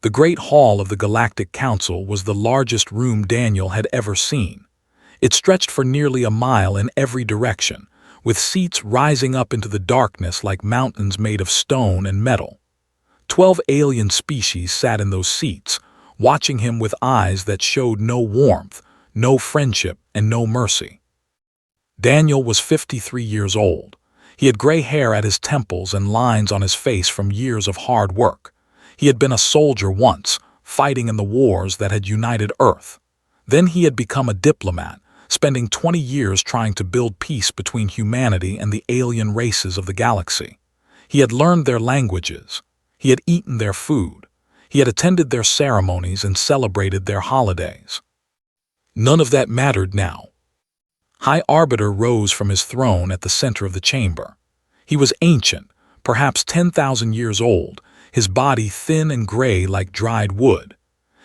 The Great Hall of the Galactic Council was the largest room Daniel had ever seen. It stretched for nearly a mile in every direction, with seats rising up into the darkness like mountains made of stone and metal. 12 alien species sat in those seats, watching him with eyes that showed no warmth, no friendship, and no mercy. Daniel was 53 years old. He had gray hair at his temples and lines on his face from years of hard work. He had been a soldier once, fighting in the wars that had united Earth. Then he had become a diplomat, spending 20 years trying to build peace between humanity and the alien races of the galaxy. He had learned their languages. He had eaten their food. He had attended their ceremonies and celebrated their holidays. None of that mattered now. High Arbiter rose from his throne at the center of the chamber. He was ancient, perhaps 10,000 years old, his body thin and gray like dried wood.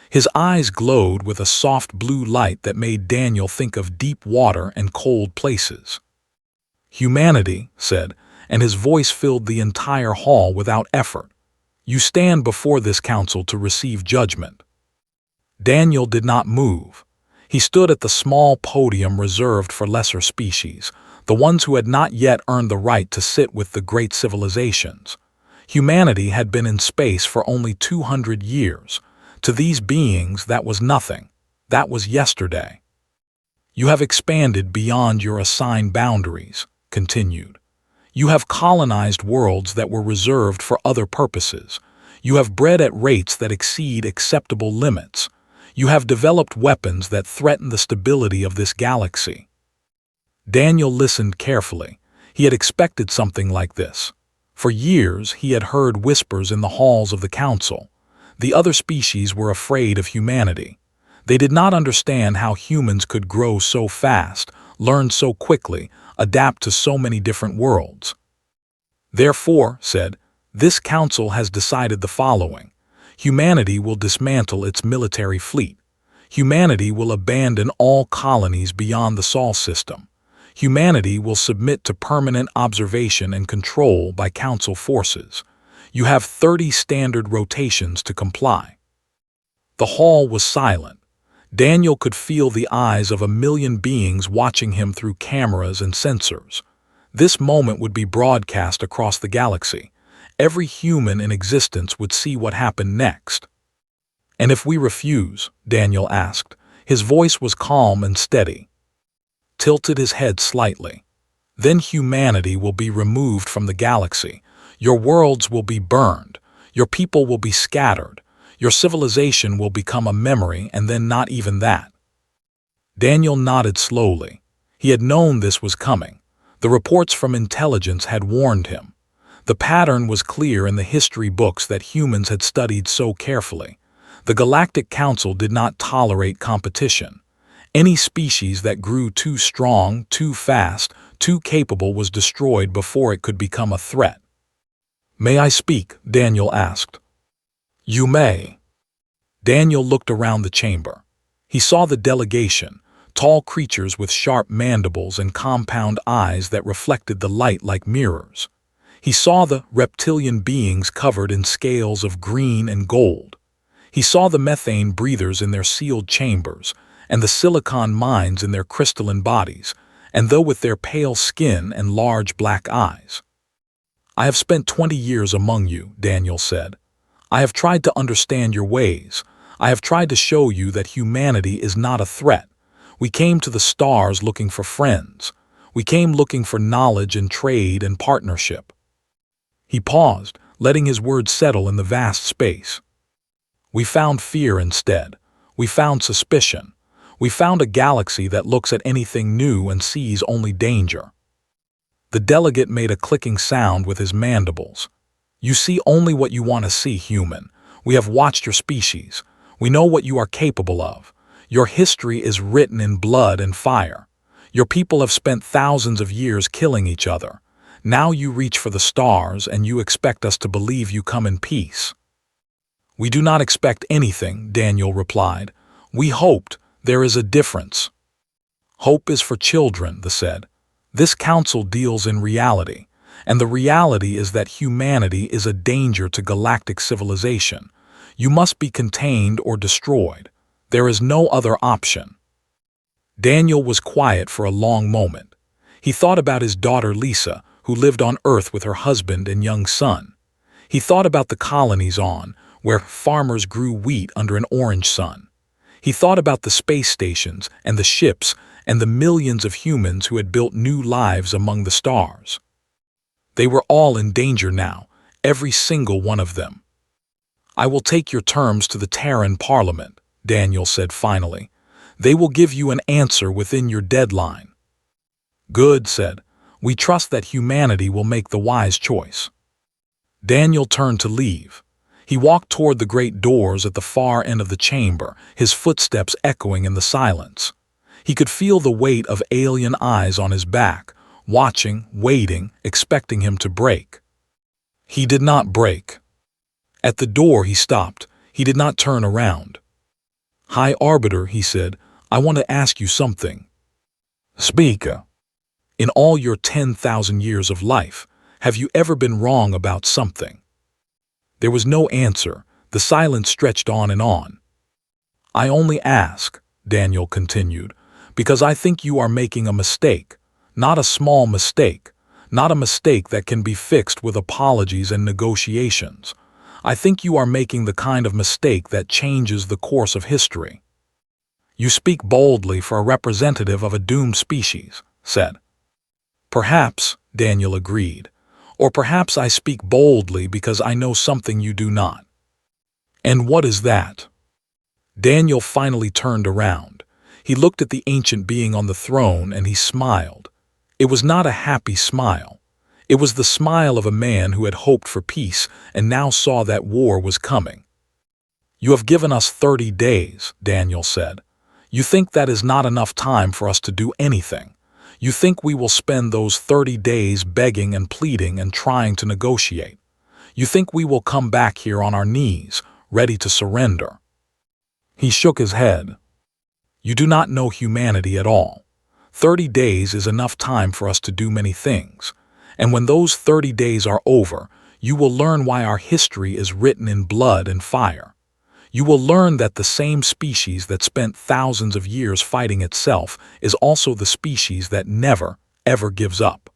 His eyes glowed with a soft blue light that made Daniel think of deep water and cold places. "Humanity," said, and his voice filled the entire hall without effort. "You stand before this council to receive judgment." Daniel did not move. He stood at the small podium reserved for lesser species, the ones who had not yet earned the right to sit with the great civilizations. Humanity had been in space for only 200 years. To these beings, that was nothing. That was yesterday. "You have expanded beyond your assigned boundaries," continued. "You have colonized worlds that were reserved for other purposes. You have bred at rates that exceed acceptable limits. You have developed weapons that threaten the stability of this galaxy." Daniel listened carefully. He had expected something like this. For years, he had heard whispers in the halls of the council. The other species were afraid of humanity. They did not understand how humans could grow so fast, learn so quickly, adapt to so many different worlds. "Therefore," said, "this council has decided the following. Humanity will dismantle its military fleet. Humanity will abandon all colonies beyond the Sol system. Humanity will submit to permanent observation and control by Council forces. You have 30 standard rotations to comply." The hall was silent. Daniel could feel the eyes of 1,000,000 beings watching him through cameras and sensors. This moment would be broadcast across the galaxy. Every human in existence would see what happened next. "And if we refuse?" Daniel asked. His voice was calm and steady. Tilted his head slightly. "Then humanity will be removed from the galaxy. Your worlds will be burned. Your people will be scattered. Your civilization will become a memory, and then not even that." Daniel nodded slowly. He had known this was coming. The reports from intelligence had warned him. The pattern was clear in the history books that humans had studied so carefully. The Galactic Council did not tolerate competition. Any species that grew too strong, too fast, too capable was destroyed before it could become a threat. "May I speak?" Daniel asked. "You may." Daniel looked around the chamber. He saw the delegation, tall creatures with sharp mandibles and compound eyes that reflected the light like mirrors. He saw the reptilian beings covered in scales of green and gold. He saw the methane breathers in their sealed chambers, and the silicon mines in their crystalline bodies, and though with their pale skin and large black eyes. "I have spent 20 years among you," Daniel said. "I have tried to understand your ways. I have tried to show you that humanity is not a threat. We came to the stars looking for friends. We came looking for knowledge and trade and partnership." He paused, letting his words settle in the vast space. "We found fear instead. We found suspicion. We found a galaxy that looks at anything new and sees only danger." The delegate made a clicking sound with his mandibles. "You see only what you want to see, human. We have watched your species. We know what you are capable of. Your history is written in blood and fire. Your people have spent thousands of years killing each other. Now you reach for the stars and you expect us to believe you come in peace." "We do not expect anything," Daniel replied. "We hoped. There is a difference." "Hope is for children," they said. "This council deals in reality, and the reality is that humanity is a danger to galactic civilization. You must be contained or destroyed. There is no other option." Daniel was quiet for a long moment. He thought about his daughter Lisa, who lived on Earth with her husband and young son. He thought about the colonies where farmers grew wheat under an orange sun. He thought about the space stations and the ships and the millions of humans who had built new lives among the stars. They were all in danger now, every single one of them. "I will take your terms to the Terran Parliament," Daniel said finally. "They will give you an answer within your deadline." "Good," said. "We trust that humanity will make the wise choice." Daniel turned to leave. He walked toward the great doors at the far end of the chamber, his footsteps echoing in the silence. He could feel the weight of alien eyes on his back, watching, waiting, expecting him to break. He did not break. At the door he stopped. He did not turn around. "High Arbiter," he said, "I want to ask you something." "Speak." "In all your 10,000 years of life, have you ever been wrong about something?" There was no answer. The silence stretched on and on. "I only ask," Daniel continued, "because I think you are making a mistake. Not a small mistake. Not a mistake that can be fixed with apologies and negotiations. I think you are making the kind of mistake that changes the course of history." "You speak boldly for a representative of a doomed species," said. "Perhaps," Daniel agreed. "Or perhaps I speak boldly because I know something you do not." "And what is that?" Daniel finally turned around. He looked at the ancient being on the throne and he smiled. It was not a happy smile. It was the smile of a man who had hoped for peace and now saw that war was coming. "You have given us 30 days, Daniel said. "You think that is not enough time for us to do anything. You think we will spend those 30 days begging and pleading and trying to negotiate. You think we will come back here on our knees, ready to surrender." He shook his head. "You do not know humanity at all. 30 days is enough time for us to do many things. And when those 30 days are over, you will learn why our history is written in blood and fire. You will learn that the same species that spent thousands of years fighting itself is also the species that never, ever gives up."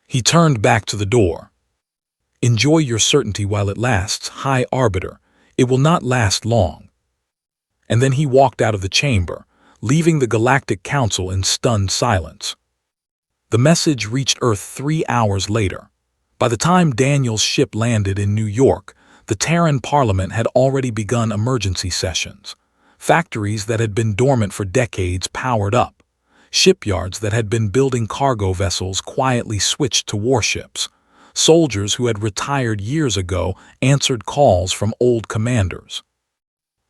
He turned back to the door. "Enjoy your certainty while it lasts, High Arbiter. It will not last long." And then he walked out of the chamber, leaving the Galactic Council in stunned silence. The message reached Earth 3 hours later. By the time Daniel's ship landed in New York, the Terran Parliament had already begun emergency sessions. Factories that had been dormant for decades powered up. Shipyards that had been building cargo vessels quietly switched to warships. Soldiers who had retired years ago answered calls from old commanders.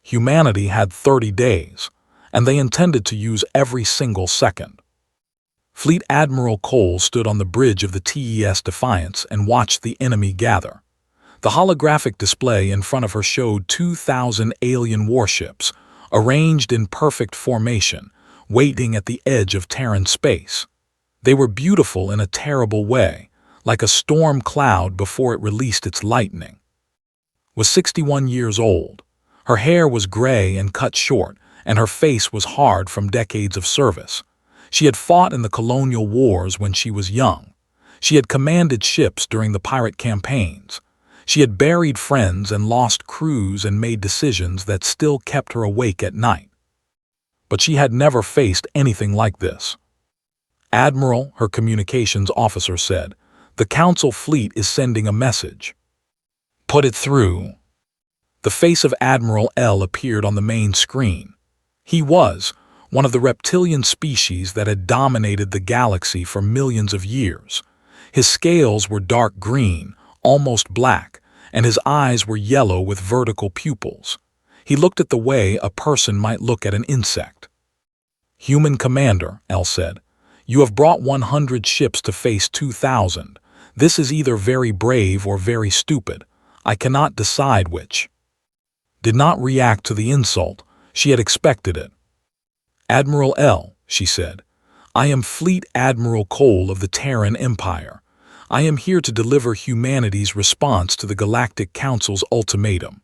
Humanity had 30 days, and they intended to use every single second. Fleet Admiral Cole stood on the bridge of the TES Defiance and watched the enemy gather. The holographic display in front of her showed 2,000 alien warships, arranged in perfect formation, waiting at the edge of Terran space. They were beautiful in a terrible way, like a storm cloud before it released its lightning. Was 61 years old. Her hair was gray and cut short, and her face was hard from decades of service. She had fought in the colonial wars when she was young. She had commanded ships during the pirate campaigns. She had buried friends and lost crews and made decisions that still kept her awake at night. But she had never faced anything like this. "Admiral," her communications officer said, "the Council fleet is sending a message." "Put it through." The face of Admiral L appeared on the main screen. He was one of the reptilian species that had dominated the galaxy for millions of years. His scales were dark green, almost black, and his eyes were yellow with vertical pupils. He looked at the way a person might look at an insect. "Human Commander," L said, "you have brought 100 ships to face 2,000. This is either very brave or very stupid. I cannot decide which." Did not react to the insult. She had expected it. "Admiral L," she said, "I am Fleet Admiral Cole of the Terran Empire. I am here to deliver humanity's response to the Galactic Council's ultimatum."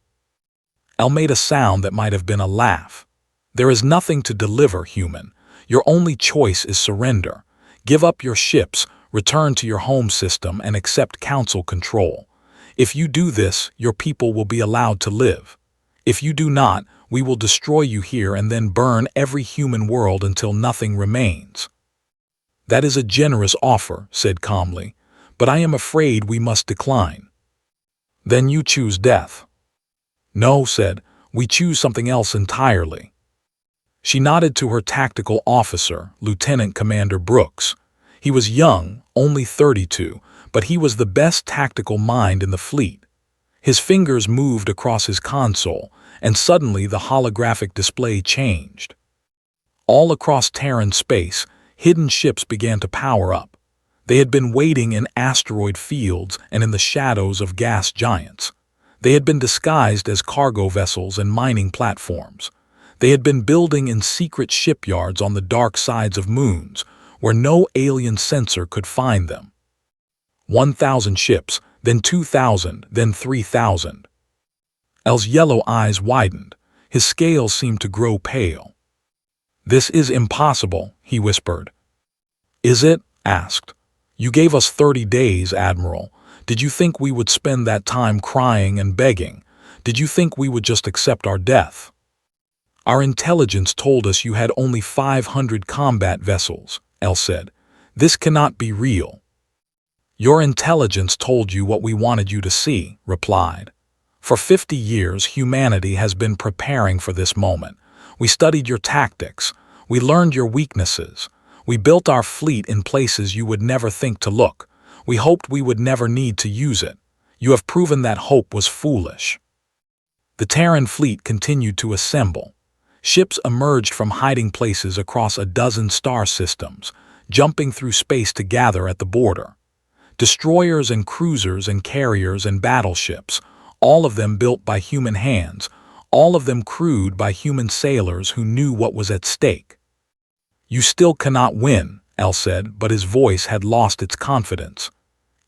Elle made a sound that might have been a laugh. There is nothing to deliver, human. Your only choice is surrender. Give up your ships, return to your home system, and accept council control. If you do this, your people will be allowed to live. If you do not, we will destroy you here and then burn every human world until nothing remains. That is a generous offer, said calmly, but I am afraid we must decline. Then you choose death. No, said, we choose something else entirely. She nodded to her tactical officer, Lieutenant Commander Brooks. He was young, only 32, but he was the best tactical mind in the fleet. His fingers moved across his console, and suddenly the holographic display changed. All across Terran space, hidden ships began to power up. They had been waiting in asteroid fields and in the shadows of gas giants. They had been disguised as cargo vessels and mining platforms. They had been building in secret shipyards on the dark sides of moons, where no alien sensor could find them. 1,000 ships, then 2,000, then 3,000. El's yellow eyes widened. His scales seemed to grow pale. This is impossible, he whispered. Is it? Asked. You gave us 30 days, Admiral. Did you think we would spend that time crying and begging? Did you think we would just accept our death? Our intelligence told us you had only 500 combat vessels, El said. This cannot be real. Your intelligence told you what we wanted you to see, replied. For 50 years, humanity has been preparing for this moment. We studied your tactics. We learned your weaknesses. We built our fleet in places you would never think to look. We hoped we would never need to use it. You have proven that hope was foolish. The Terran fleet continued to assemble. Ships emerged from hiding places across a dozen star systems, jumping through space to gather at the border. Destroyers and cruisers and carriers and battleships, all of them built by human hands, all of them crewed by human sailors who knew what was at stake. You still cannot win, El said, but his voice had lost its confidence.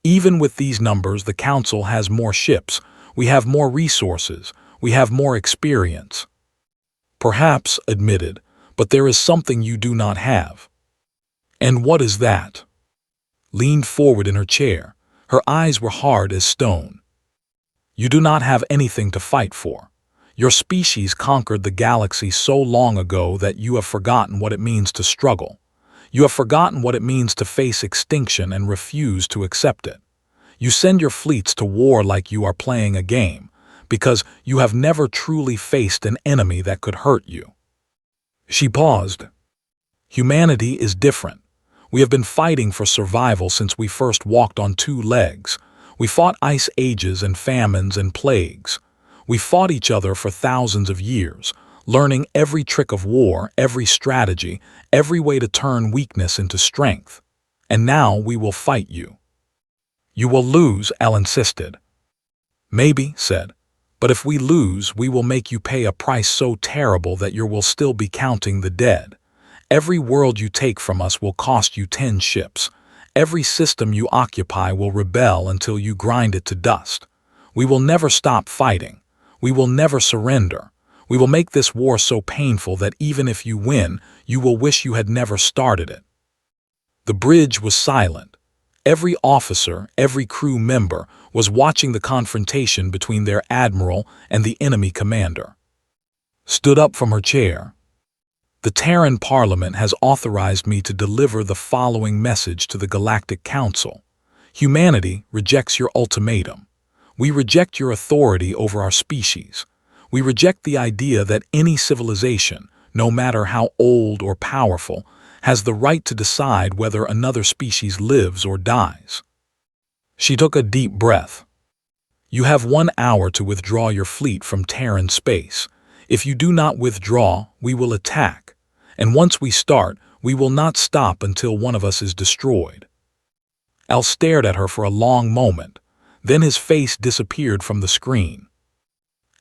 Even with these numbers, the Council has more ships, we have more resources, we have more experience. Perhaps, admitted, but there is something you do not have. And what is that? Leaned forward in her chair. Her eyes were hard as stone. You do not have anything to fight for. Your species conquered the galaxy so long ago that you have forgotten what it means to struggle. You have forgotten what it means to face extinction and refuse to accept it. You send your fleets to war like you are playing a game, because you have never truly faced an enemy that could hurt you. She paused. Humanity is different. We have been fighting for survival since we first walked on 2 legs. We fought ice ages and famines and plagues. We fought each other for thousands of years, learning every trick of war, every strategy, every way to turn weakness into strength. And now we will fight you. You will lose, Elle insisted. Maybe, said. But if we lose, we will make you pay a price so terrible that you will still be counting the dead. Every world you take from us will cost you 10 ships. Every system you occupy will rebel until you grind it to dust. We will never stop fighting. We will never surrender. We will make this war so painful that even if you win, you will wish you had never started it. The bridge was silent. Every officer, every crew member was watching the confrontation between their admiral and the enemy commander. Stood up from her chair. The Terran Parliament has authorized me to deliver the following message to the Galactic Council. Humanity rejects your ultimatum. We reject your authority over our species. We reject the idea that any civilization, no matter how old or powerful, has the right to decide whether another species lives or dies. She took a deep breath. You have 1 hour to withdraw your fleet from Terran space. If you do not withdraw, we will attack. And once we start, we will not stop until one of us is destroyed. Al stared at her for a long moment. Then his face disappeared from the screen.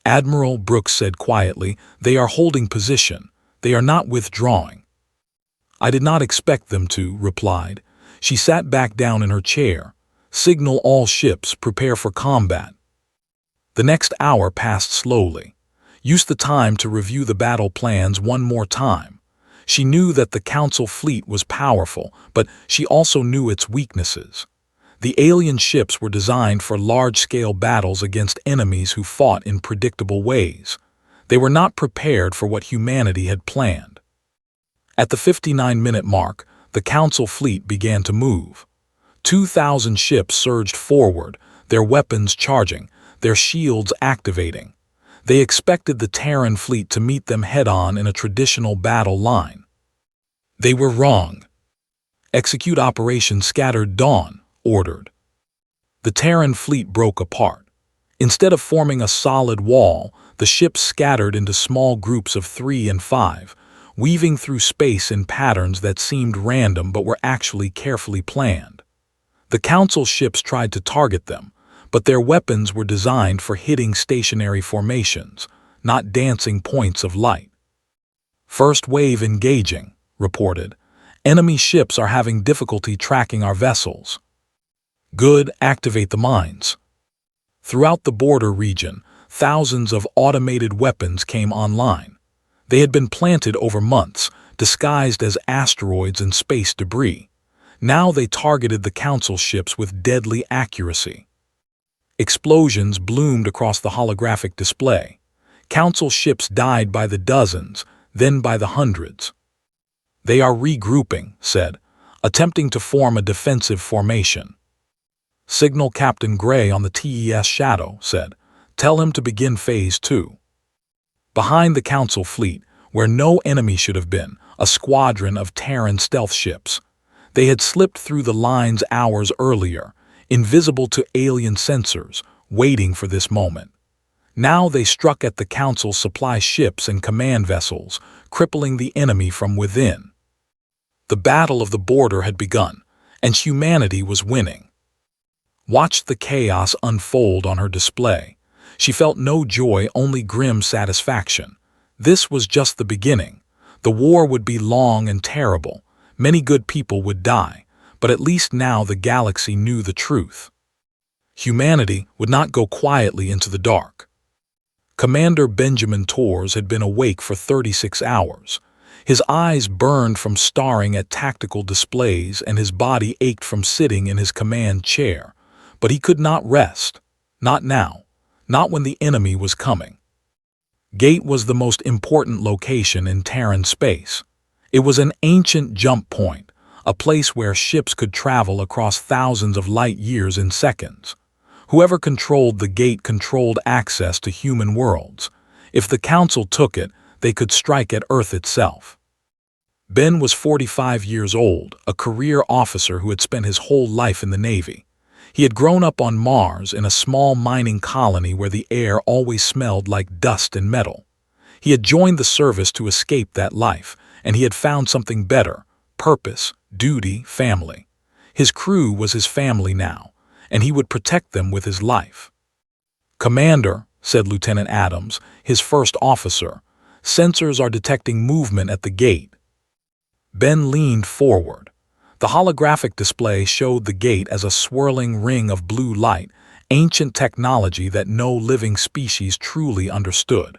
Admiral Brooks said quietly, "They are holding position. They are not withdrawing." "I did not expect them to," replied. She sat back down in her chair. "Signal all ships, prepare for combat." The next hour passed slowly. used the time to review the battle plans one more time. She knew that the Council fleet was powerful, but she also knew its weaknesses. The alien ships were designed for large-scale battles against enemies who fought in predictable ways. They were not prepared for what humanity had planned. At the 59-minute mark, the Council fleet began to move. 2,000 ships surged forward, their weapons charging, their shields activating. They expected the Terran fleet to meet them head-on in a traditional battle line. They were wrong. "Execute Operation Scattered Dawn," ordered. The Terran fleet broke apart. Instead of forming a solid wall, the ships scattered into small groups of 3 and 5, weaving through space in patterns that seemed random but were actually carefully planned. The Council ships tried to target them, but their weapons were designed for hitting stationary formations, not dancing points of light. "First wave engaging," reported. "Enemy ships are having difficulty tracking our vessels." "Good, activate the mines." Throughout the border region, thousands of automated weapons came online. They had been planted over months, disguised as asteroids and space debris. Now they targeted the Council ships with deadly accuracy. Explosions bloomed across the holographic display. Council ships died by the dozens, then by the hundreds. "They are regrouping," said, attempting to form a defensive formation. "Signal Captain Gray on the TES Shadow," said. "Tell him to begin Phase 2. Behind the Council fleet, where no enemy should have been, a squadron of Terran stealth ships. They had slipped through the lines hours earlier, invisible to alien sensors, waiting for this moment. Now they struck at the Council's supply ships and command vessels, crippling the enemy from within. The battle of the border had begun, and humanity was winning. Watched the chaos unfold on her display. She felt no joy, only grim satisfaction. This was just the beginning. The war would be long and terrible. Many good people would die, but at least now the galaxy knew the truth. Humanity would not go quietly into the dark. Commander Benjamin Torres had been awake for 36 hours. His eyes burned from staring at tactical displays and his body ached from sitting in his command chair. But he could not rest. Not now. Not when the enemy was coming. Gate was the most important location in Terran space. It was an ancient jump point, a place where ships could travel across thousands of light years in seconds. Whoever controlled the gate controlled access to human worlds. If the Council took it, they could strike at Earth itself. Ben was 45 years old, a career officer who had spent his whole life in the Navy. He had grown up on Mars in a small mining colony where the air always smelled like dust and metal. He had joined the service to escape that life, and he had found something better: purpose, duty, family. His crew was his family now, and he would protect them with his life. "Commander," said Lieutenant Adams, his first officer, "sensors are detecting movement at the gate." Ben leaned forward. The holographic display showed the gate as a swirling ring of blue light, ancient technology that no living species truly understood.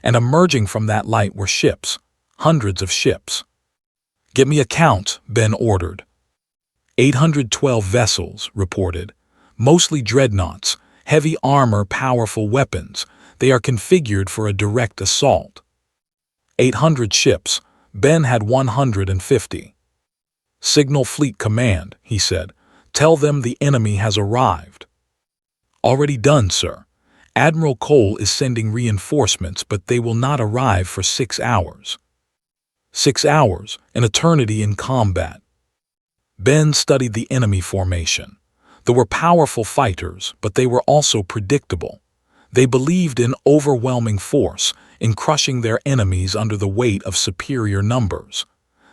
And emerging from that light were ships, hundreds of ships. "Get me a count," Ben ordered. 812 vessels, reported. Mostly dreadnoughts, heavy armor, powerful weapons. They are configured for a direct assault. 800 ships. Ben had 150. "Signal Fleet Command," he said. "Tell them the enemy has arrived." "Already done, sir. Admiral Cole is sending reinforcements, but they will not arrive for 6 hours. 6 hours, an eternity in combat. Ben studied the enemy formation. There were powerful fighters, but they were also predictable. They believed in overwhelming force, in crushing their enemies under the weight of superior numbers.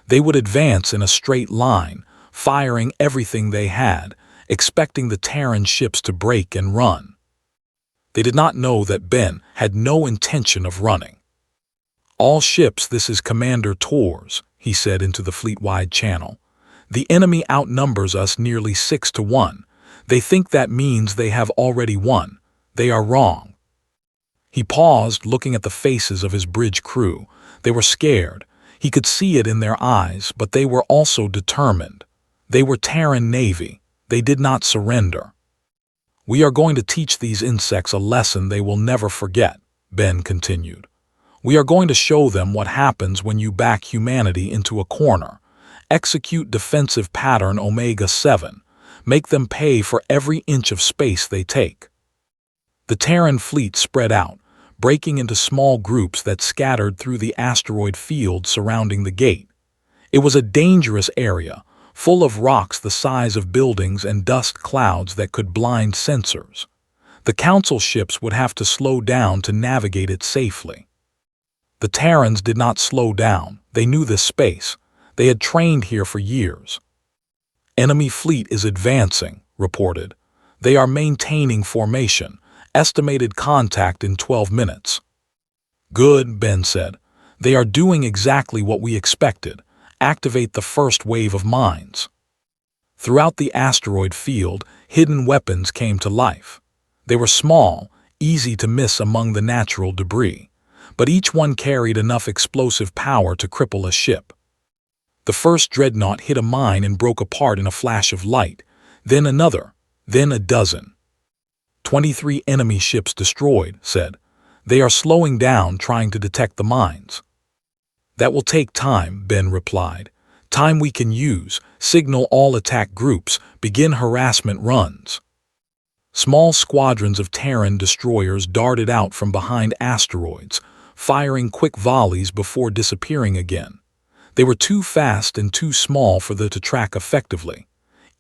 They would advance in a straight line, firing everything they had, expecting the Terran ships to break and run. They did not know that Ben had no intention of running. "All ships, this is Commander Torres," he said into the fleet-wide channel. "The enemy outnumbers us nearly 6-1. They think that means they have already won. They are wrong." He paused, looking at the faces of his bridge crew. They were scared. He could see it in their eyes, but they were also determined. They were Terran Navy. They did not surrender. "We are going to teach these insects a lesson they will never forget," Ben continued. "We are going to show them what happens when you back humanity into a corner. Execute defensive pattern Omega-7. Make them pay for every inch of space they take." The Terran fleet spread out, breaking into small groups that scattered through the asteroid field surrounding the gate. It was a dangerous area, full of rocks the size of buildings and dust clouds that could blind sensors. The Council ships would have to slow down to navigate it safely. The Terrans did not slow down. They knew this space. They had trained here for years. "Enemy fleet is advancing," reported. "They are maintaining formation. Estimated contact in 12 minutes. "Good," Ben said. "They are doing exactly what we expected. Activate the first wave of mines." Throughout the asteroid field, hidden weapons came to life. They were small, easy to miss among the natural debris, but each one carried enough explosive power to cripple a ship. The first dreadnought hit a mine and broke apart in a flash of light, then another, then a dozen. 23 enemy ships destroyed, said. "They are slowing down trying to detect the mines." "That will take time," Ben replied. "Time we can use. Signal all attack groups. Begin harassment runs." Small squadrons of Terran destroyers darted out from behind asteroids, firing quick volleys before disappearing again. They were too fast and too small for them to track effectively.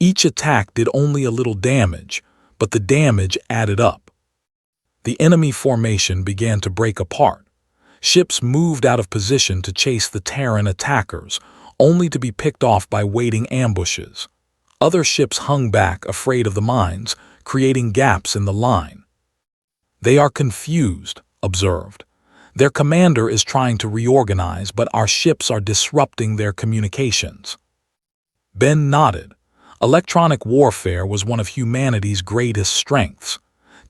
Each attack did only a little damage, but the damage added up. The enemy formation began to break apart. Ships moved out of position to chase the Terran attackers, only to be picked off by waiting ambushes. Other ships hung back, afraid of the mines, creating gaps in the line. "They are confused," observed. "Their commander is trying to reorganize, but our ships are disrupting their communications." Ben nodded. Electronic warfare was one of humanity's greatest strengths.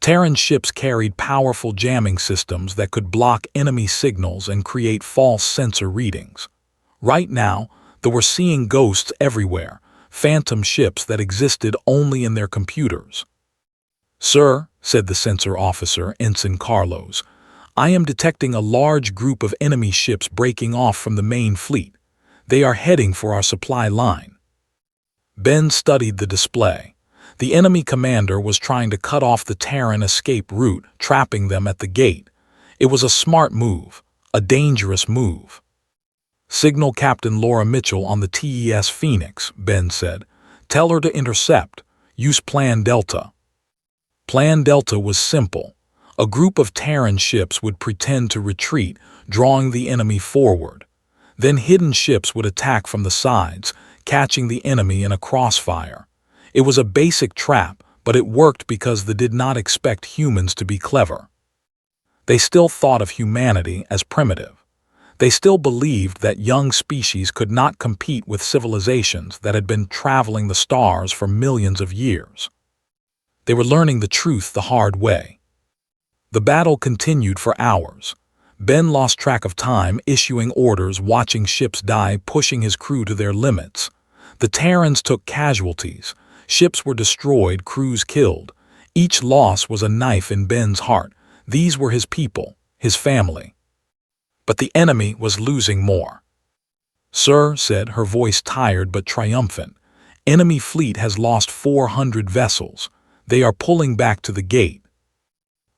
Terran ships carried powerful jamming systems that could block enemy signals and create false sensor readings. Right now, they were seeing ghosts everywhere, phantom ships that existed only in their computers. "Sir," said the sensor officer, Ensign Carlos, "I am detecting a large group of enemy ships breaking off from the main fleet. They are heading for our supply line." Ben studied the display. The enemy commander was trying to cut off the Terran escape route, trapping them at the gate. It was a smart move, a dangerous move. "Signal Captain Laura Mitchell on the TES Phoenix," Ben said. "Tell her to intercept. Use Plan Delta." Plan Delta was simple. A group of Terran ships would pretend to retreat, drawing the enemy forward. Then hidden ships would attack from the sides, catching the enemy in a crossfire. It was a basic trap, but it worked because they did not expect humans to be clever. They still thought of humanity as primitive. They still believed that young species could not compete with civilizations that had been traveling the stars for millions of years. They were learning the truth the hard way. The battle continued for hours. Ben lost track of time, issuing orders, watching ships die, pushing his crew to their limits. The Terrans took casualties. Ships were destroyed, crews killed. Each loss was a knife in Ben's heart. These were his people, his family. But the enemy was losing more. "Sir," said, her voice tired but triumphant, "enemy fleet has lost 400 vessels. They are pulling back to the gate."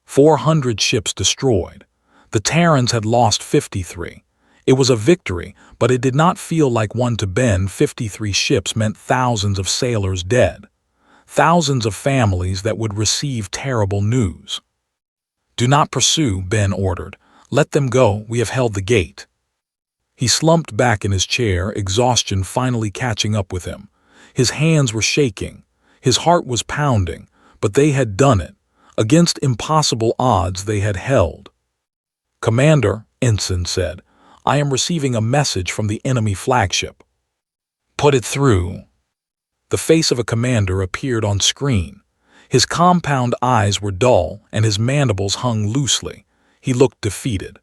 400 ships destroyed. The Terrans had lost 53. It was a victory, but it did not feel like one to Ben. 53 ships meant thousands of sailors dead. Thousands of families that would receive terrible news. "Do not pursue," Ben ordered. "Let them go. We have held the gate." He slumped back in his chair, exhaustion finally catching up with him. His hands were shaking. His heart was pounding, but they had done it. Against impossible odds they had held. "Commander," Ensign said, "I am receiving a message from the enemy flagship." "Put it through." The face of a commander appeared on screen. His compound eyes were dull, and his mandibles hung loosely. He looked defeated.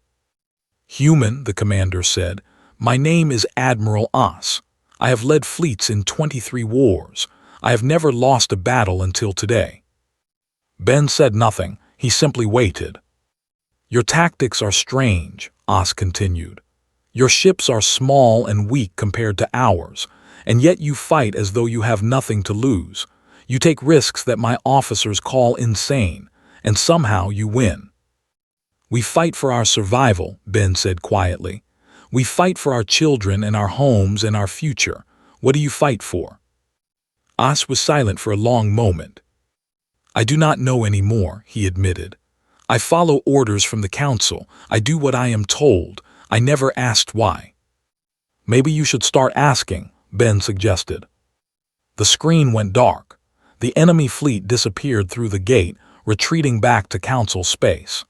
"Human," the commander said, "my name is Admiral As. I have led fleets in 23 wars. I have never lost a battle until today." Ben said nothing. He simply waited. "Your tactics are strange," As continued. "Your ships are small and weak compared to ours, and yet you fight as though you have nothing to lose. You take risks that my officers call insane, and somehow you win." "We fight for our survival," Ben said quietly. "We fight for our children and our homes and our future. What do you fight for?" As was silent for a long moment. "I do not know anymore," he admitted. "I follow orders from the council. I do what I am told. I never asked why." "Maybe you should start asking," Ben suggested. The screen went dark. The enemy fleet disappeared through the gate, retreating back to council space.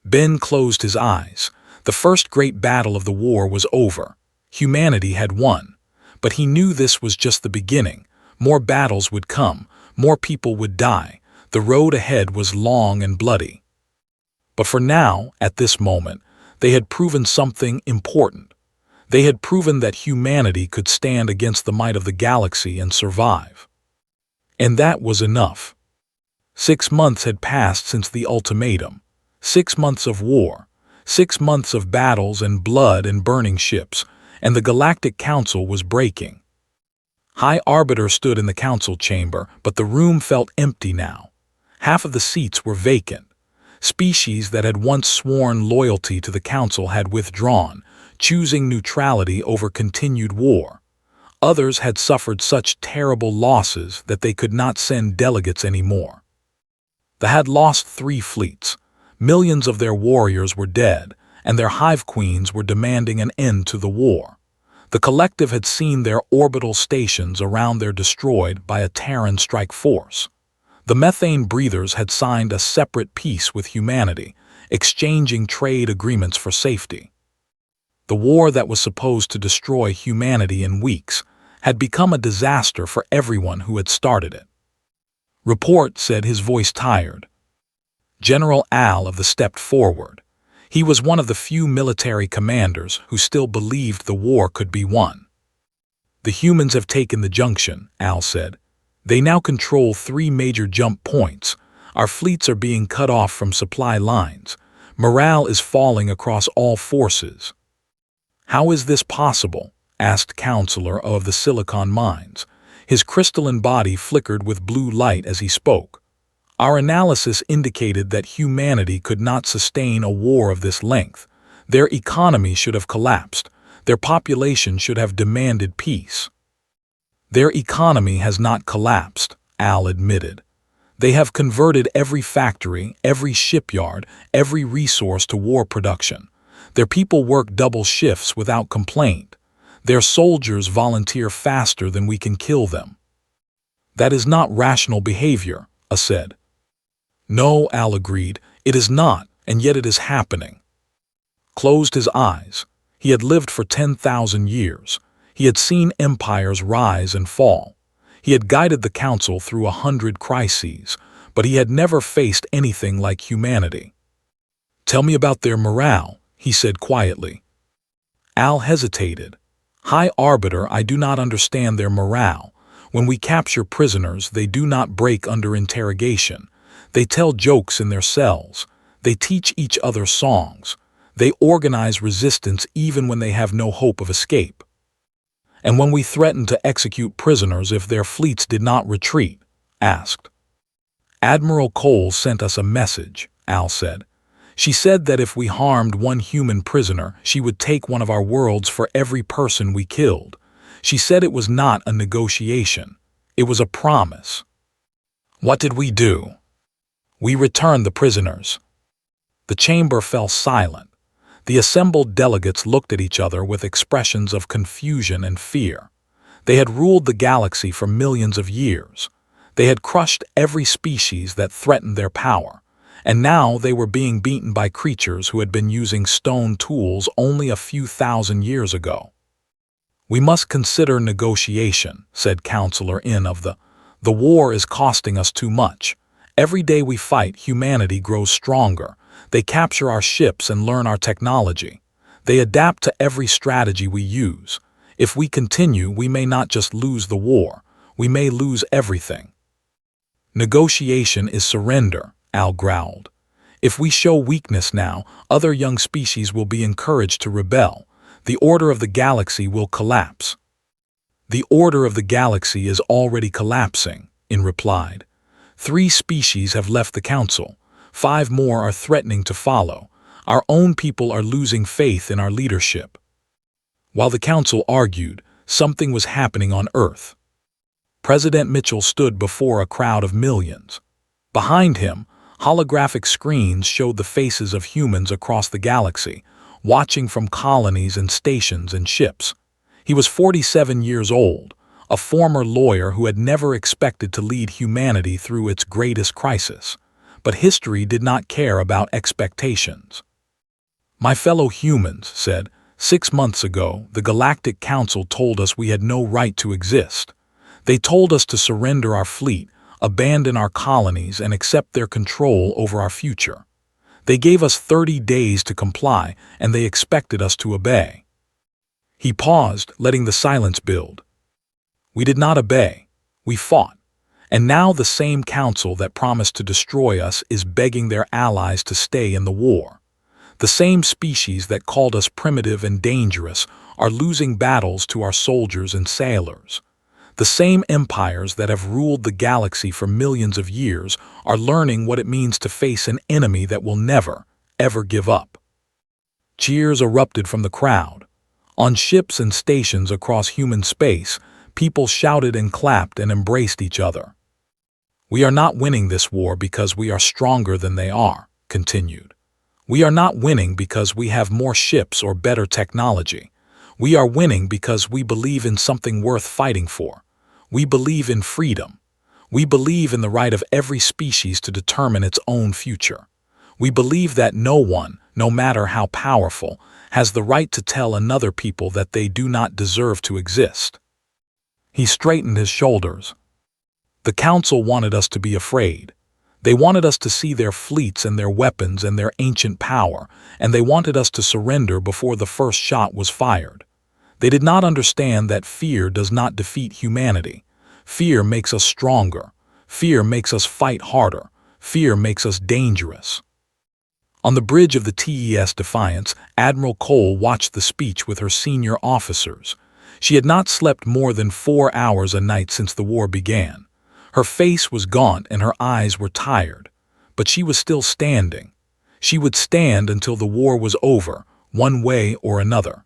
Ben closed his eyes. The first great battle of the war was over. Humanity had won. But he knew this was just the beginning. More battles would come. More people would die. The road ahead was long and bloody. But for now, at this moment, they had proven something important. They had proven that humanity could stand against the might of the galaxy and survive. And that was enough. 6 months had passed since the ultimatum. 6 months of war. 6 months of battles and blood and burning ships, and the Galactic Council was breaking. High Arbiter stood in the council chamber, but the room felt empty now. Half of the seats were vacant. Species that had once sworn loyalty to the council had withdrawn, choosing neutrality over continued war. Others had suffered such terrible losses that they could not send delegates anymore. They had lost 3 fleets. Millions of their warriors were dead, and their hive queens were demanding an end to the war. The collective had seen their orbital stations around there destroyed by a Terran strike force. The methane breathers had signed a separate peace with humanity, exchanging trade agreements for safety. The war that was supposed to destroy humanity in weeks had become a disaster for everyone who had started it. "Report," said, his voice tired. General Al of the stepped forward. He was one of the few military commanders who still believed the war could be won. "The humans have taken the junction," Al said. "They now control 3 major jump points. Our fleets are being cut off from supply lines. Morale is falling across all forces." "How is this possible?" asked Counselor of the Silicon Mines. His crystalline body flickered with blue light as he spoke. "Our analysis indicated that humanity could not sustain a war of this length. Their economy should have collapsed. Their population should have demanded peace." "Their economy has not collapsed," Al admitted. "They have converted every factory, every shipyard, every resource to war production. Their people work double shifts without complaint. Their soldiers volunteer faster than we can kill them." "That is not rational behavior," I said. "No," Al agreed, "it is not, and yet it is happening." Closed his eyes. He had lived for 10,000 years. He had seen empires rise and fall. He had guided the council through 100 crises, but he had never faced anything like humanity. "Tell me about their morale," he said quietly. Al hesitated. "High Arbiter, I do not understand their morale. When we capture prisoners, they do not break under interrogation. They tell jokes in their cells. They teach each other songs. They organize resistance even when they have no hope of escape. And when we threaten to execute prisoners if their fleets did not retreat?" asked. "Admiral Cole sent us a message," Al said. "She said that if we harmed one human prisoner, she would take one of our worlds for every person we killed. She said it was not a negotiation. It was a promise." "What did we do?" "We returned the prisoners." The chamber fell silent. The assembled delegates looked at each other with expressions of confusion and fear. They had ruled the galaxy for millions of years. They had crushed every species that threatened their power, and now they were being beaten by creatures who had been using stone tools only a few thousand years ago. "We must consider negotiation," said Counselor In of the war is costing us too much. Every day we fight, humanity grows stronger. They capture our ships and learn our technology. They adapt to every strategy we use. If we continue, we may not just lose the war, we may lose everything. Negotiation is surrender, Al growled. If we show weakness now, other young species will be encouraged to rebel. The order of the galaxy will collapse. The order of the galaxy is already collapsing, In replied. 3 species have left the council. 5 more are threatening to follow. Our own people are losing faith in our leadership. While the council argued, something was happening on Earth. President Mitchell stood before a crowd of millions. Behind him, holographic screens showed the faces of humans across the galaxy, watching from colonies and stations and ships. He was 47 years old, a former lawyer who had never expected to lead humanity through its greatest crisis. But history did not care about expectations. My fellow humans, said, 6 months ago, the Galactic Council told us we had no right to exist. They told us to surrender our fleet, abandon our colonies, and accept their control over our future. They gave us 30 days to comply, and they expected us to obey. He paused, letting the silence build. We did not obey. We fought. And now the same council that promised to destroy us is begging their allies to stay in the war. The same species that called us primitive and dangerous are losing battles to our soldiers and sailors. The same empires that have ruled the galaxy for millions of years are learning what it means to face an enemy that will never, ever give up. Cheers erupted from the crowd. On ships and stations across human space, people shouted and clapped and embraced each other. We are not winning this war because we are stronger than they are, continued. We are not winning because we have more ships or better technology. We are winning because we believe in something worth fighting for. We believe in freedom. We believe in the right of every species to determine its own future. We believe that no one, no matter how powerful, has the right to tell another people that they do not deserve to exist. He straightened his shoulders. The council wanted us to be afraid. They wanted us to see their fleets and their weapons and their ancient power, and they wanted us to surrender before the first shot was fired. They did not understand that fear does not defeat humanity. Fear makes us stronger. Fear makes us fight harder. Fear makes us dangerous. On the bridge of the TES Defiance, Admiral Cole watched the speech with her senior officers. She had not slept more than 4 hours a night since the war began. Her face was gaunt and her eyes were tired, but she was still standing. She would stand until the war was over, one way or another.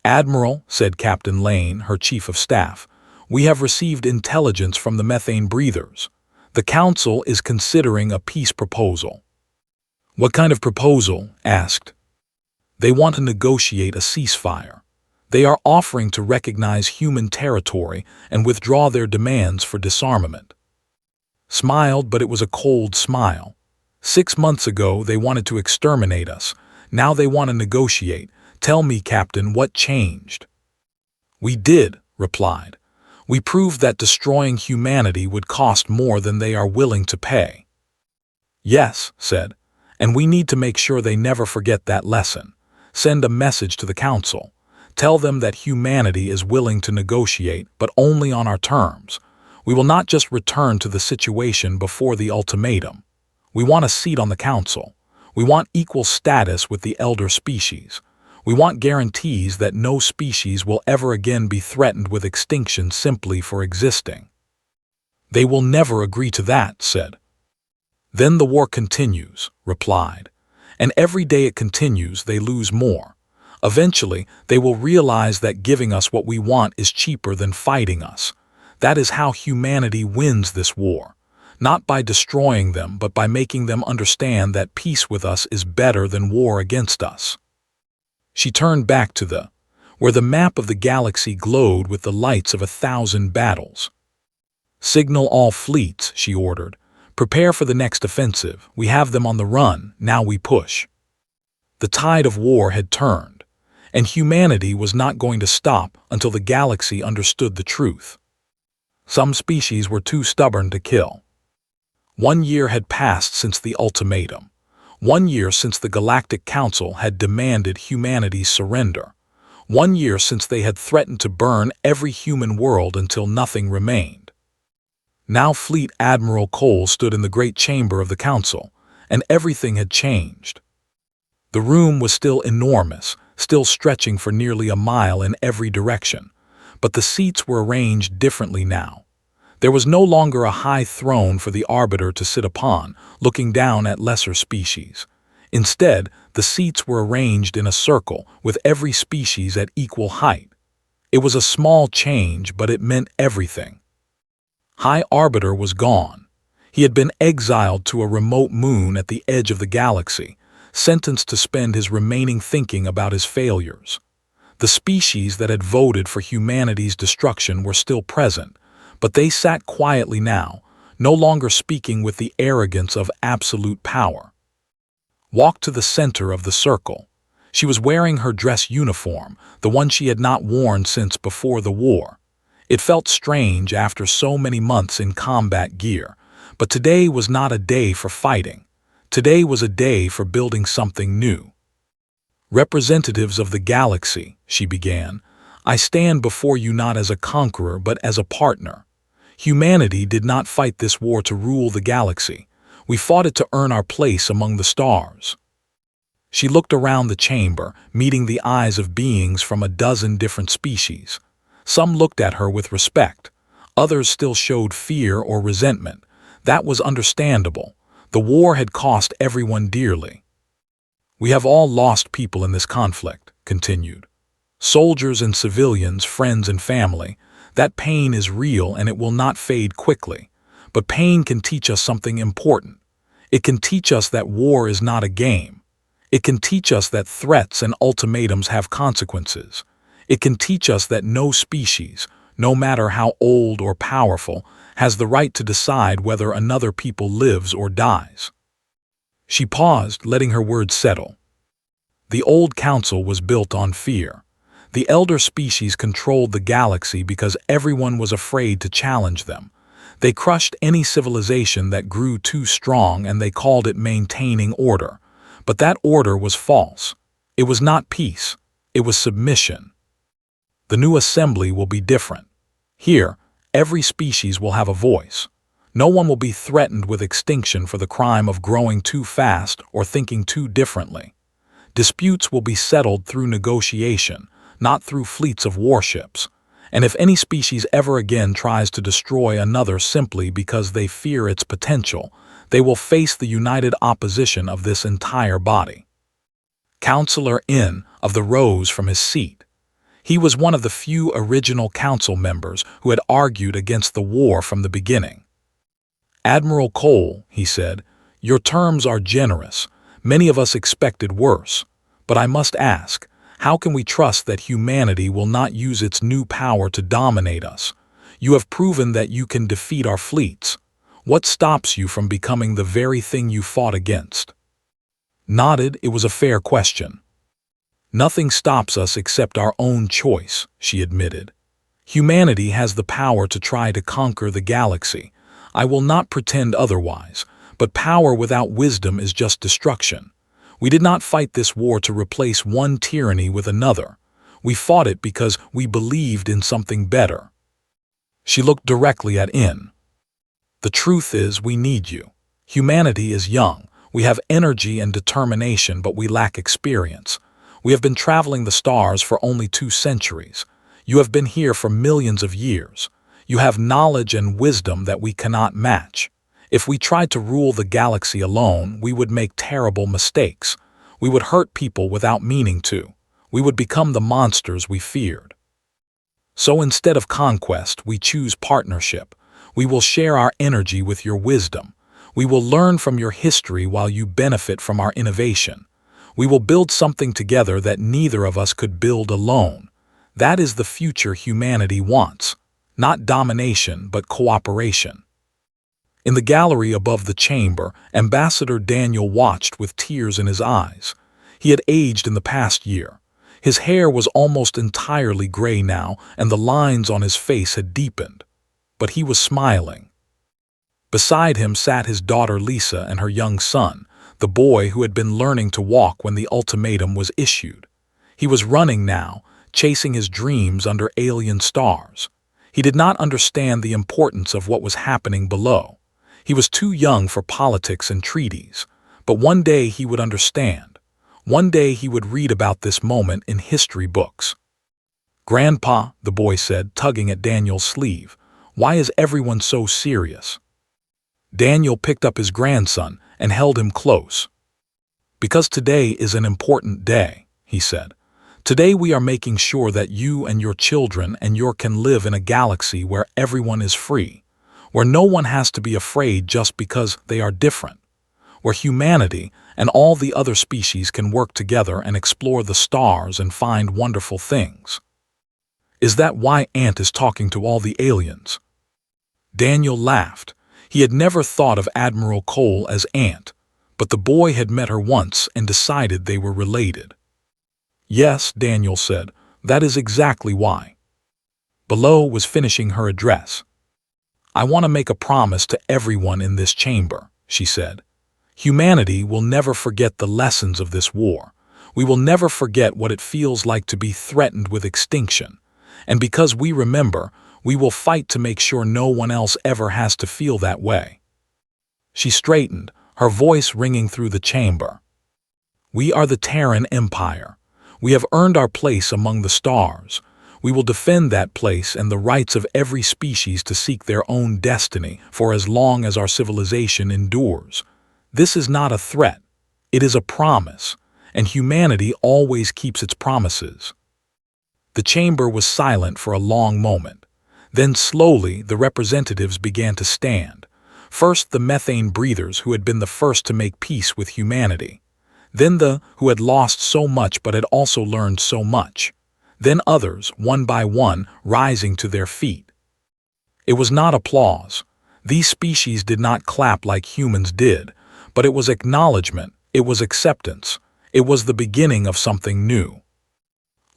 Admiral, said Captain Lane, her chief of staff, we have received intelligence from the methane breathers. The council is considering a peace proposal. What kind of proposal? Asked. They want to negotiate a ceasefire. They are offering to recognize human territory and withdraw their demands for disarmament. Smiled, but it was a cold smile. 6 months ago, they wanted to exterminate us. Now they want to negotiate. Tell me, Captain, what changed? We did, replied. We proved that destroying humanity would cost more than they are willing to pay. Yes, said, and we need to make sure they never forget that lesson. Send a message to the council. Tell them that humanity is willing to negotiate, but only on our terms. We will not just return to the situation before the ultimatum. We want a seat on the council. We want equal status with the elder species. We want guarantees that no species will ever again be threatened with extinction simply for existing. They will never agree to that, said. Then the war continues, replied. And every day it continues, they lose more. Eventually, they will realize that giving us what we want is cheaper than fighting us. That is how humanity wins this war. Not by destroying them, but by making them understand that peace with us is better than war against us. She turned back to where the map of the galaxy glowed with the lights of 1,000 battles. Signal all fleets, she ordered. Prepare for the next offensive. We have them on the run, now we push. The tide of war had turned. And humanity was not going to stop until the galaxy understood the truth. Some species were too stubborn to kill. 1 year had passed since the ultimatum. 1 year since the Galactic Council had demanded humanity's surrender. 1 year since they had threatened to burn every human world until nothing remained. Now Fleet Admiral Cole stood in the great chamber of the Council, and everything had changed. The room was still enormous, still stretching for nearly a mile in every direction, but the seats were arranged differently now. There was no longer a high throne for the Arbiter to sit upon, looking down at lesser species. Instead, the seats were arranged in a circle, with every species at equal height. It was a small change, but it meant everything. High Arbiter was gone. He had been exiled to a remote moon at the edge of the galaxy, sentenced to spend his remaining thinking about his failures. The species that had voted for humanity's destruction were still present, but they sat quietly now, no longer speaking with the arrogance of absolute power. Walked to the center of the circle. She was wearing her dress uniform, the one she had not worn since before the war. It felt strange after so many months in combat gear, but today was not a day for fighting. Today was a day for building something new. Representatives of the galaxy, she began, I stand before you not as a conqueror but as a partner. Humanity did not fight this war to rule the galaxy. We fought it to earn our place among the stars. She looked around the chamber, meeting the eyes of beings from a dozen different species. Some looked at her with respect. Others still showed fear or resentment. That was understandable. The war had cost everyone dearly. We have all lost people in this conflict, continued. Soldiers and civilians, friends and family. That pain is real and it will not fade quickly. But pain can teach us something important. It can teach us that war is not a game. It can teach us that threats and ultimatums have consequences. It can teach us that no species, no matter how old or powerful, has the right to decide whether another people lives or dies. She paused, letting her words settle. The old council was built on fear. The elder species controlled the galaxy because everyone was afraid to challenge them. They crushed any civilization that grew too strong and they called it maintaining order. But that order was false. It was not peace. It was submission. The new assembly will be different. Here, every species will have a voice. No one will be threatened with extinction for the crime of growing too fast or thinking too differently. Disputes will be settled through negotiation, not through fleets of warships. And if any species ever again tries to destroy another simply because they fear its potential, they will face the united opposition of this entire body. Counselor In of the rose from his seat. He was one of the few original council members who had argued against the war from the beginning. Admiral Cole, he said, your terms are generous. Many of us expected worse. But I must ask, how can we trust that humanity will not use its new power to dominate us? You have proven that you can defeat our fleets. What stops you from becoming the very thing you fought against? Nodded, it was a fair question. Nothing stops us except our own choice, she admitted. Humanity has the power to try to conquer the galaxy. I will not pretend otherwise, but power without wisdom is just destruction. We did not fight this war to replace one tyranny with another. We fought it because we believed in something better. She looked directly at In. The truth is, we need you. Humanity is young. We have energy and determination, but we lack experience. We have been traveling the stars for only 2 centuries. You have been here for millions of years. You have knowledge and wisdom that we cannot match. If we tried to rule the galaxy alone, we would make terrible mistakes. We would hurt people without meaning to. We would become the monsters we feared. So instead of conquest, we choose partnership. We will share our energy with your wisdom. We will learn from your history while you benefit from our innovation. We will build something together that neither of us could build alone. That is the future humanity wants. Not domination, but cooperation. In the gallery above the chamber, Ambassador Daniel watched with tears in his eyes. He had aged in the past year. His hair was almost entirely gray now, and the lines on his face had deepened. But he was smiling. Beside him sat his daughter Lisa and her young son, the boy who had been learning to walk when the ultimatum was issued. He was running now, chasing his dreams under alien stars. He did not understand the importance of what was happening below. He was too young for politics and treaties, but one day he would understand. One day he would read about this moment in history books. "Grandpa," the boy said, tugging at Daniel's sleeve, "why is everyone so serious?" Daniel picked up his grandson and held him close. "Because today is an important day," he said. "Today we are making sure that you and your children can live in a galaxy where everyone is free, where no one has to be afraid just because they are different, where humanity and all the other species can work together and explore the stars and find wonderful things." "Is that why Ant is talking to all the aliens?" Daniel laughed. He had never thought of Admiral Cole as Ant, but the boy had met her once and decided they were related. "Yes," Daniel said, "that is exactly why." Below was finishing her address. "I want to make a promise to everyone in this chamber," she said. "Humanity will never forget the lessons of this war. We will never forget what it feels like to be threatened with extinction. And because we remember, we will fight to make sure no one else ever has to feel that way." She straightened, her voice ringing through the chamber. "We are the Terran Empire. We have earned our place among the stars. We will defend that place and the rights of every species to seek their own destiny for as long as our civilization endures. This is not a threat. It is a promise, and humanity always keeps its promises." The chamber was silent for a long moment. Then slowly the representatives began to stand. First the methane breathers who had been the first to make peace with humanity. Then the who had lost so much but had also learned so much. Then others, one by one, rising to their feet. It was not applause. These species did not clap like humans did, but it was acknowledgement, it was acceptance, it was the beginning of something new.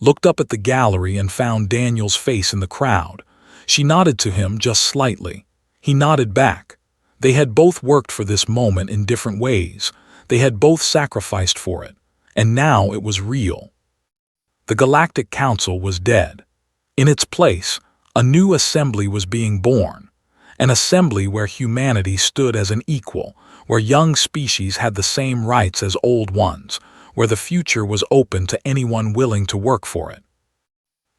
Looked up at the gallery and found Daniel's face in the crowd. She nodded to him just slightly. He nodded back. They had both worked for this moment in different ways. They had both sacrificed for it, and now it was real. The Galactic Council was dead. In its place, a new assembly was being born. An assembly where humanity stood as an equal, where young species had the same rights as old ones, where the future was open to anyone willing to work for it.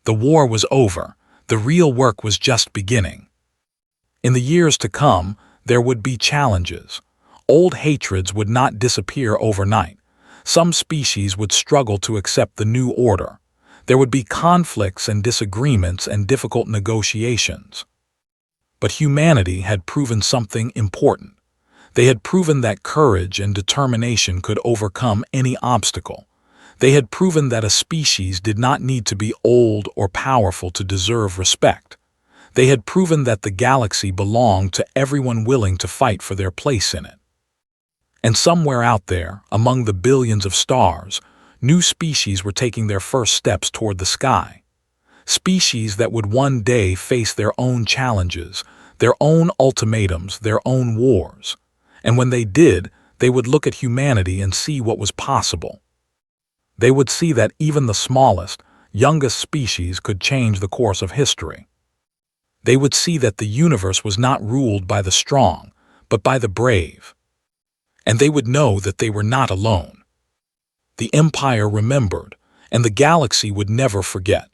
The war was over. The real work was just beginning. In the years to come, there would be challenges. Old hatreds would not disappear overnight. Some species would struggle to accept the new order. There would be conflicts and disagreements and difficult negotiations. But humanity had proven something important. They had proven that courage and determination could overcome any obstacle. They had proven that a species did not need to be old or powerful to deserve respect. They had proven that the galaxy belonged to everyone willing to fight for their place in it. And somewhere out there, among the billions of stars, new species were taking their first steps toward the sky. Species that would one day face their own challenges, their own ultimatums, their own wars. And when they did, they would look at humanity and see what was possible. They would see that even the smallest, youngest species could change the course of history. They would see that the universe was not ruled by the strong, but by the brave. And they would know that they were not alone. The Empire remembered, and the galaxy would never forget.